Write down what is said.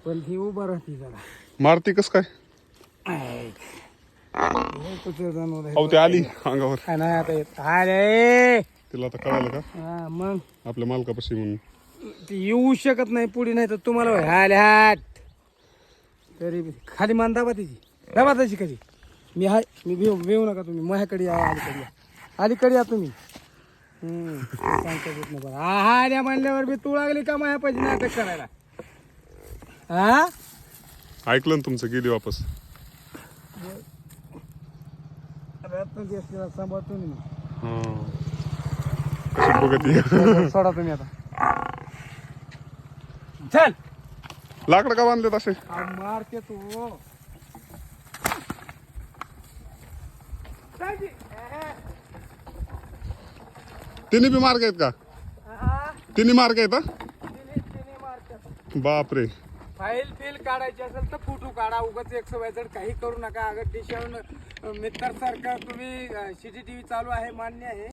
पण ती उभं राहते जरा. मारती कस काय? अहो ते आली अंगावर. नाही आता येत. अरे तिला आता कळालं का हा मग आपल्या मालकापाशी म्हणून? ती येऊ शकत नाही पुढे, नाही तर तुम्हाला हाल हाट तरी खाली मान दाबा तिची, दाबा त्याची कधी. मी हाय, मी भेऊ नका तुम्ही, माझ्याकडे या, अलीकडे या, अलीकडे या तुम्ही. सांगता येत नाही बरं. हा या म्हणल्यावर मी तू लागली का माझ्या पाहिजे नाटक करायला? हा ऐकलं ना तुमचं, गेली वापस. सांभाळतो मी. कशी बघत सोडा तुम्ही आता. चल लाकडं का बांधलेत असे? मारते तू. तिन्ही बी मार्ग आहेत का? तिन्ही मार्ग आहेत हा? बापरे. फाईल फिल काढायची असेल तर फोटो काढा, उगाच एक्सवायझेड काही करू नका. अगर दिशावून मित्रासारखं तुम्ही CCTV चालू आहे, मान्य आहे,